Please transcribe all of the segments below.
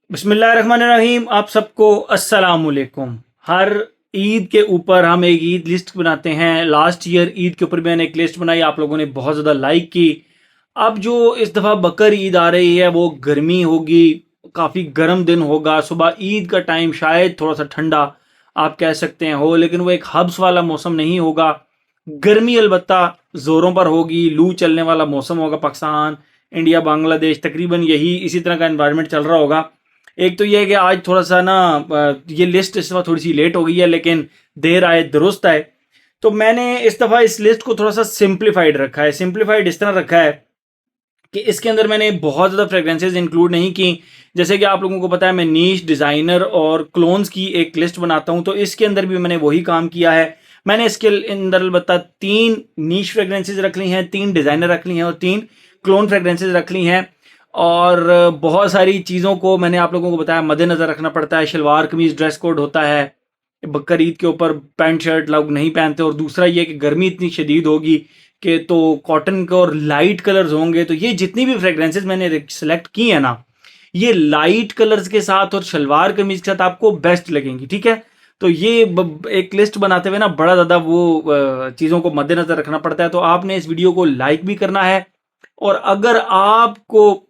बिस्मिल्लाहिर्रहमानिर्रहीम। आप सबको अस्सलामुअलैकुम। हर ईद के ऊपर हम एक ईद लिस्ट बनाते हैं। लास्ट ईयर ईद के ऊपर मैंने एक लिस्ट बनाई, आप लोगों ने बहुत ज़्यादा लाइक की। अब जो इस दफ़ा बकर ईद आ रही है वो गर्मी होगी, काफ़ी गर्म दिन होगा। सुबह ईद का टाइम शायद थोड़ा सा ठंडा आप कह सकते हैं हो, लेकिन वो एक हब्स वाला मौसम नहीं होगा। गर्मी अलबत्ता ज़ोरों पर होगी, लू चलने वाला मौसम होगा। पाकिस्तान, इंडिया, बांग्लादेश तकरीबन यही इसी तरह का एनवायरनमेंट चल रहा होगा। एक तो ये है कि आज थोड़ा सा ना ये लिस्ट इस दफ़ा थोड़ी सी लेट हो गई है, लेकिन देर आए दुरुस्त आए। तो मैंने इस दफ़ा इस लिस्ट को थोड़ा सा सिंप्लीफाइड रखा है। सिंप्लीफाइड इस तरह रखा है कि इसके अंदर मैंने बहुत ज़्यादा फ्रेग्रेंसेज इंक्लूड नहीं की। जैसे कि आप लोगों को पता है मैं नीश डिज़ाइनर और क्लोन्स की एक लिस्ट बनाता हूँ, तो इसके अंदर भी मैंने वही काम किया है। मैंने इसके अंदर अलबत्ता 3 नीश फ्रेग्रेंसेज रख ली हैं, 3 डिज़ाइनर रख ली हैं और 3 क्लोन फ्रेग्रेंसेज रख ली हैं। और बहुत सारी चीज़ों को मैंने आप लोगों को बताया मद्देनज़र रखना पड़ता है। शलवार कमीज़ ड्रेस कोड होता है, बकर ईद के ऊपर पैंट शर्ट लोग नहीं पहनते। और दूसरा ये कि गर्मी इतनी शदीद होगी कि तो कॉटन के और लाइट कलर्स होंगे। तो ये जितनी भी फ्रेग्रेंसेज मैंने सेलेक्ट की है ना, ये लाइट कलर्स के साथ और शलवार कमीज के साथ आपको बेस्ट लगेंगी। ठीक है, तो ये एक लिस्ट बनाते हुए ना बड़ा ज़्यादा वो चीज़ों को मद्देनज़र रखना पड़ता है। तो आपने इस वीडियो को लाइक भी करना है, और अगर आपको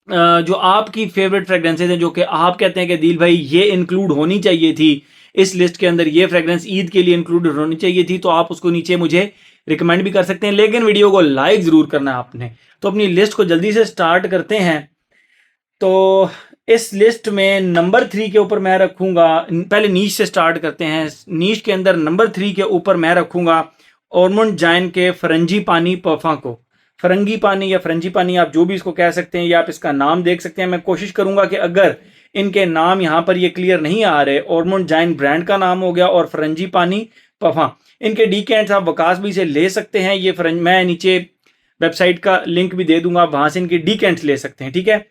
जो आपकी फेवरेट फ्रेग्रेंसेज हैं, जो कि आप कहते हैं कि दिल भाई ये इंक्लूड होनी चाहिए थी इस लिस्ट के अंदर, ये फ्रेग्रेंस ईद के लिए इंक्लूड होनी चाहिए थी, तो आप उसको नीचे मुझे रिकमेंड भी कर सकते हैं। लेकिन वीडियो को लाइक ज़रूर करना है आपने। तो अपनी लिस्ट को जल्दी से स्टार्ट करते हैं। तो इस लिस्ट में नंबर 3 के ऊपर मैं रखूंगा, पहले नीश से स्टार्ट करते हैं। नीश के अंदर नंबर 3 के ऊपर मैं रखूंगा ऑर्मोंड जाइन के फरंजी पानी परफा को। फरंगी पानी या फरंजी पानी, आप जो भी इसको कह सकते हैं, या आप इसका नाम देख सकते हैं। मैं कोशिश करूंगा कि अगर इनके नाम यहाँ पर ये क्लियर नहीं आ रहे, ऑर्मोंड जाइन ब्रांड का नाम हो गया और फरंजी पानी परफा, इनके डीकेंट्स आप वकास भी से ले सकते हैं। ये मैं नीचे वेबसाइट का लिंक भी दे दूंगा, वहां से इनके डीकेंट्स ले सकते हैं। ठीक है,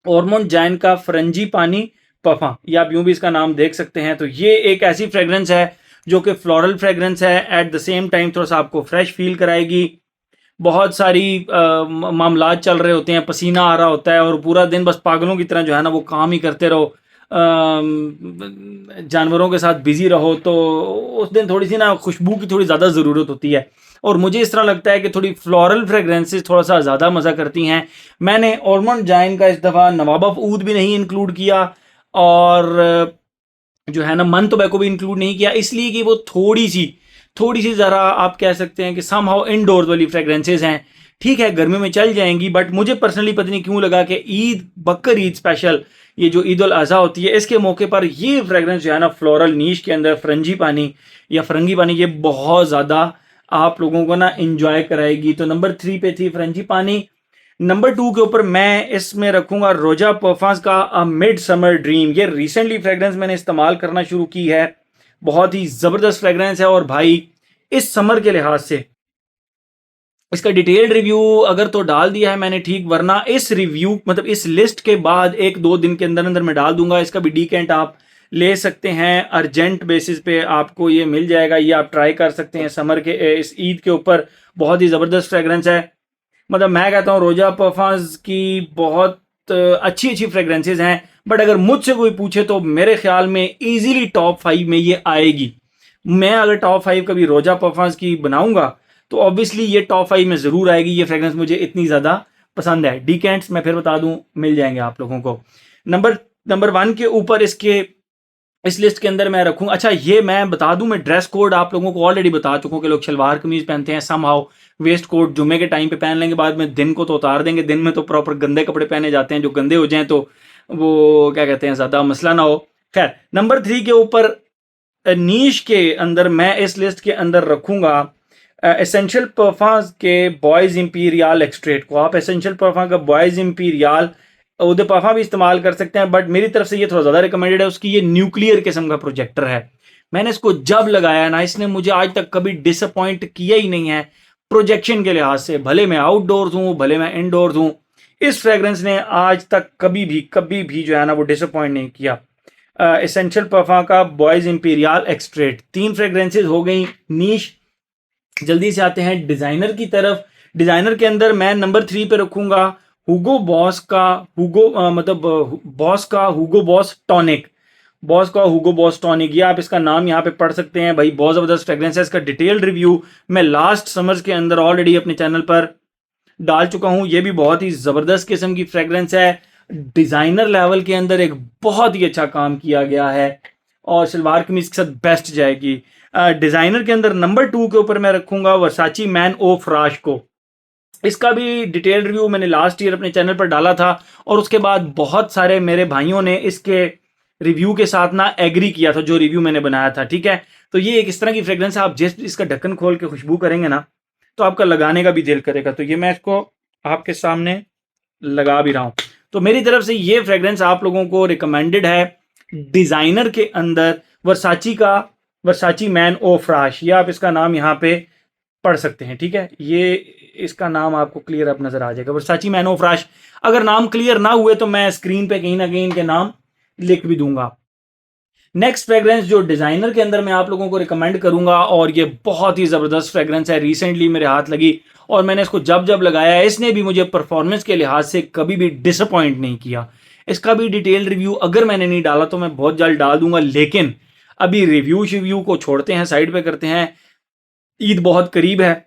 ऑर्मोंड जाइन का फरंजी पानी पफा, या आप यूं भी इसका नाम देख सकते हैं। तो ये एक ऐसी फ्रेग्रेंस है जो कि फ्लोरल फ्रेग्रेंस है, एट द सेम टाइम थोड़ा सा आपको फ्रेश फील कराएगी। बहुत सारी मामलात चल रहे होते हैं, पसीना आ रहा होता है और पूरा दिन बस पागलों की तरह जो है ना वो काम ही करते रहो, जानवरों के साथ बिजी रहो, तो उस दिन थोड़ी सी ना खुशबू की थोड़ी ज़्यादा ज़रूरत होती है। और मुझे इस तरह लगता है कि थोड़ी फ्लोरल फ्रेग्रेंसेस थोड़ा सा ज़्यादा मज़ा करती हैं। मैंने ऑर्मोंड जाइन का इस दफ़ा नवाब ऑफ ऊद भी नहीं इंक्लूड किया, और जो है ना मन टोबैको भी इंक्लूड नहीं किया, इसलिए कि वो थोड़ी सी ज़रा आप कह सकते हैं कि सम हाउ इनडोर वाली फ्रेग्रेंसेज हैं। ठीक है, गर्मी में चल जाएंगी, बट मुझे पर्सनली पता नहीं क्यों लगा कि ईद, बकर ईद स्पेशल, ये जो ईद उल अज़हा होती है, इसके मौके पर ये फ्रेग्रेंस जो है ना फ्लोरल नीश के अंदर फरंजी पानी या फरंगी पानी, ये बहुत ज़्यादा आप लोगों को ना इंजॉय कराएगी। तो नंबर 3 पे थी फरंजी पानी। नंबर 2 के ऊपर मैं इसमें रखूंगा रोजा परफांस का अ मिड समर ड्रीम। ये रिसेंटली फ्रेग्रेंस मैंने इस्तेमाल करना शुरू की है, बहुत ही ज़बरदस्त फ्रेग्रेंस है। और भाई इस समर के लिहाज से इसका डिटेल्ड रिव्यू अगर तो डाल दिया है मैंने, ठीक, वरना इस रिव्यू मतलब इस लिस्ट के बाद 1-2 दिन के अंदर अंदर मैं डाल दूंगा। इसका भी डीकेंट आप ले सकते हैं, अर्जेंट बेसिस पे आपको ये मिल जाएगा। ये आप ट्राई कर सकते हैं समर के इस ईद के ऊपर। बहुत ही ज़बरदस्त फ्रेग्रेंस है। मतलब मैं कहता हूँ रोजा परफांस की बहुत अच्छी अच्छी फ्रेग्रेंसेज हैं, बट अगर मुझसे कोई पूछे तो मेरे ख्याल में इजीली टॉप 5 में ये आएगी। मैं अगर टॉप 5 कभी रोजा परफांस की बनाऊंगा तो ऑब्वियसली ये टॉप 5 में ज़रूर आएगी। ये फ्रेग्रेंस मुझे इतनी ज़्यादा पसंद है। डीकेंट्स मैं फिर बता दूं मिल जाएंगे आप लोगों को। नंबर नंबर 1 के ऊपर इसके इस लिस्ट के अंदर मैं रखूँ। अच्छा, ये मैं बता दूं, मैं ड्रेस कोड आप लोगों को ऑलरेडी बता चुका हूँ कि लोग शलवार कमीज पहनते हैं, सम हाउ वेस्ट कोट जुम्मे के टाइम पे पहन लेंगे, बाद में दिन को तो उतार देंगे। दिन में तो प्रॉपर गंदे कपड़े पहने जाते हैं, जो गंदे हो जाएं तो वो क्या कहते हैं ज़्यादा मसला ना हो। खैर, नंबर 3 के ऊपर नीश के अंदर मैं इस लिस्ट के अंदर रखूंगा एसेंशियल परफांस के बॉयज़ इंपीरियल एक्सट्रेट को। आप एसेंशियल परफा का बॉयज़ इंपीरियल उदय परफा भी इस्तेमाल कर सकते हैं, बट मेरी तरफ से ये थोड़ा ज़्यादा रिकमेंडेड है। उसकी ये न्यूक्लियर किस्म का प्रोजेक्टर है। मैंने इसको जब लगाया ना, इसने मुझे आज तक कभी डिसअपॉइंट किया ही नहीं है प्रोजेक्शन के लिहाज से। भले मैं आउटडोर्स हूँ, भले मैं इनडोर्स हूँ, इस फ्रेग्रेंस ने आज तक कभी भी जो है ना वो डिसअपॉइंट नहीं किया। एसेंशियल परफा का बॉयज़ इंपीरियल एक्सट्रेट। 3 फ्रेग्रेंसेज हो गई नीश। जल्दी से आते हैं डिज़ाइनर की तरफ। डिज़ाइनर के अंदर मैं नंबर 3 पे रखूंगा बॉस का हुगो बॉस टॉनिक। बॉस का हुगो बॉस टॉनिक, ये आप इसका नाम यहाँ पे पढ़ सकते हैं भाई, बहुत ज़बरदस्त फ्रेग्रेंस है। इसका डिटेल्ड रिव्यू मैं लास्ट समर्स के अंदर ऑलरेडी अपने चैनल पर डाल चुका हूँ। ये भी बहुत ही ज़बरदस्त किस्म की फ्रेग्रेंस है, डिज़ाइनर लेवल के अंदर एक बहुत ही अच्छा काम किया गया है और सलवार कमीज के साथ बेस्ट जाएगी। डिज़ाइनर के अंदर नंबर 2 के ऊपर मैं रखूँगा वर्साची मैन ओ फ्राश को। इसका भी डिटेल रिव्यू मैंने लास्ट ईयर अपने चैनल पर डाला था और उसके बाद बहुत सारे मेरे भाइयों ने इसके रिव्यू के साथ ना एग्री किया था, जो रिव्यू मैंने बनाया था, ठीक है। तो ये एक इस तरह की फ्रेग्रेंस है, आप जिस इसका ढक्कन खोल के खुशबू करेंगे ना तो आपका लगाने का भी दिल करेगा। तो ये मैं इसको आपके सामने लगा भी रहा हूँ। तो मेरी तरफ से ये फ्रेग्रेंस आप लोगों को रिकमेंडेड है डिजाइनर के अंदर, वर्साची का वर्साची मैन ओ फ्राश, ये आप इसका नाम यहाँ पे पढ़ सकते हैं, ठीक है। ये इसका नाम आपको क्लियर अप नजर आ जाएगा, वर्साची मैन ओ फ्राश। अगर नाम क्लियर ना हुए तो मैं स्क्रीन पे कहीं ना कहीं इनके नाम लिख भी दूंगा। नेक्स्ट फ्रेग्रेंस जो डिजाइनर के अंदर मैं आप लोगों को रिकमेंड करूंगा, और ये बहुत ही जबरदस्त फ्रेग्रेंस है, रिसेंटली मेरे हाथ लगी और मैंने इसको जब जब लगाया है इसने भी मुझे परफॉर्मेंस के लिहाज से कभी भी डिसअपॉइंट नहीं किया। इसका भी डिटेल रिव्यू अगर मैंने नहीं डाला तो मैं बहुत जल्द डाल दूंगा, लेकिन अभी रिव्यू को छोड़ते हैं, साइड पे करते हैं, ईद बहुत करीब है।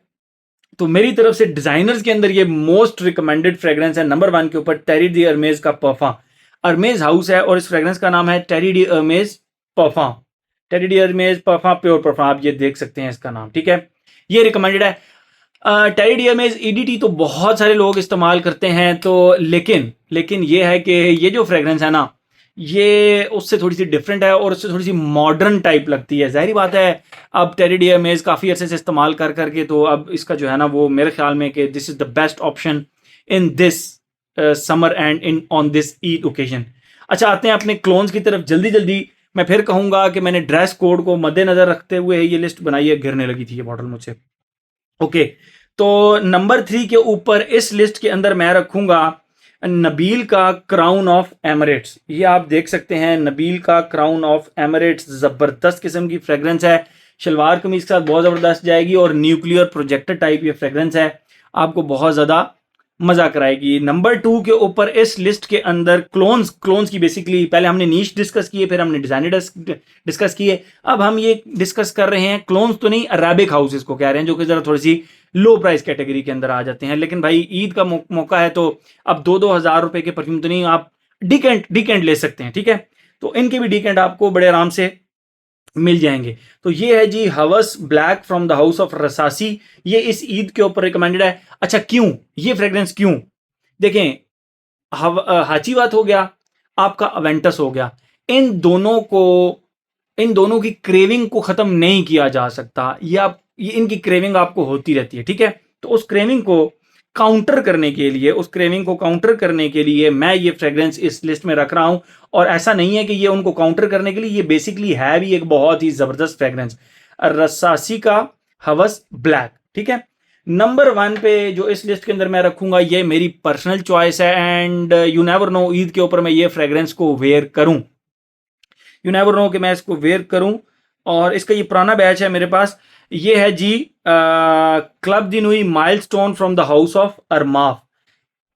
तो मेरी तरफ से डिजाइनर्स के अंदर ये मोस्ट रिकमेंडेड फ्रेग्रेंस है नंबर 1 के ऊपर, टेरी डी अर्मेज का परफा। अर्मेज हाउस है और इस फ्रेग्रेंस का नाम है टेरी डी अर्मेज परफा। टेरी डी अर्मेज परफा, प्योर परफा, आप ये देख सकते हैं इसका नाम, ठीक है। ये रिकमेंडेड है। टेरी डी अर्मेज ईडीटी तो बहुत सारे लोग इस्तेमाल करते हैं, तो लेकिन ये है कि ये जो फ्रेग्रेंस है ना ये उससे थोड़ी सी डिफरेंट है और उससे थोड़ी सी मॉडर्न टाइप लगती है। जाहिर बात है अब टेरी डी अर्मेज काफ़ी अरसे से इस्तेमाल कर करके तो अब इसका जो है ना वो मेरे ख्याल में कि this is the best option in this summer and in on this Eid occasion. अच्छा, आते हैं अपने क्लोन्स की तरफ जल्दी जल्दी। मैं फिर कहूँगा कि मैंने ड्रेस कोड को मद्देनज़र रखते हुए ये लिस्ट बनाई है, गिरने लगी थी ये बॉटल मुझसे। ओके, तो नंबर 3 के ऊपर इस लिस्ट के अंदर मैं रखूंगा नबील का क्राउन ऑफ एमिरेट्स। ये आप देख सकते हैं, नबील का क्राउन ऑफ एमिरेट्स ज़बरदस्त किस्म की फ्रेग्रेंस है, शलवार कमीज के साथ बहुत ज़बरदस्त जाएगी और न्यूक्लियर प्रोजेक्टर टाइप ये फ्रेग्रेंस है, आपको बहुत ज़्यादा मजा कराएगी। नंबर 2 के ऊपर इस लिस्ट के अंदर क्लोन्स की बेसिकली पहले हमने नीश डिस्कस किए, फिर हमने डिजाइनर डिस्कस किए, अब हम ये डिस्कस कर रहे हैं क्लोन्स तो नहीं, अरेबिक हाउसेस को कह रहे हैं, जो कि जरा थोड़ी सी लो प्राइस कैटेगरी के अंदर आ जाते हैं। लेकिन भाई ईद का मौका है तो अब 2-2 हज़ार रुपए के परफ्यूम तो नहीं, आप डिकेंट ले सकते हैं, ठीक है। तो इनके भी डिकेंट आपको बड़े आराम से मिल जाएंगे। तो ये है जी Hawas Black from the house of Rasasi, ये इस ईद के ऊपर रिकमेंडेड है। अच्छा, क्यों ये फ्रेग्रेंस, क्यों? देखें, हाचीवात हो गया, आपका अवेंटस हो गया, इन दोनों की क्रेविंग को खत्म नहीं किया जा सकता। ये इनकी क्रेविंग आपको होती रहती है, ठीक है। तो उस क्रेविंग को काउंटर करने के लिए मैं ये फ्रेग्रेंस इस लिस्ट में रख रहा हूं। और ऐसा नहीं है कि ये उनको काउंटर करने के लिए, ये बेसिकली है भी एक बहुत ही जबरदस्त फ्रेग्रेंस, रसासी का हवस ब्लैक, ठीक है। नंबर 1 पे जो इस लिस्ट के अंदर मैं रखूंगा, ये मेरी पर्सनल चॉइस है and you never know Eid के ऊपर मैं ये फ्रेग्रेंस को वेयर करूं, यू नेवर नो कि मैं इसको वेयर करूं। और इसका ये पुराना बैच है मेरे पास, ये है जी Club de Nuit Milestone from the house of Armaf.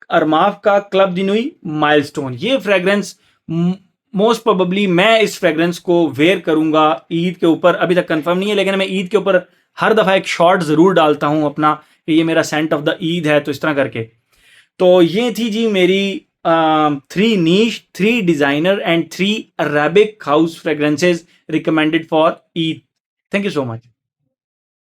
Armaf का क्लब दिनुई माइलस्टोन, ये फ्रेग्रेंस मोस्ट प्रोबेबली मैं इस फ्रेग्रेंस को वेयर करूंगा ईद के ऊपर। अभी तक कंफर्म नहीं है, लेकिन मैं ईद के ऊपर हर दफा एक शॉट जरूर डालता हूं अपना कि ये मेरा सेंट ऑफ द ईद है, तो इस तरह करके। तो ये थी जी मेरी 3 नीश, 3 designer and 3 Arabic house fragrances recommended for Eid. Thank you so much.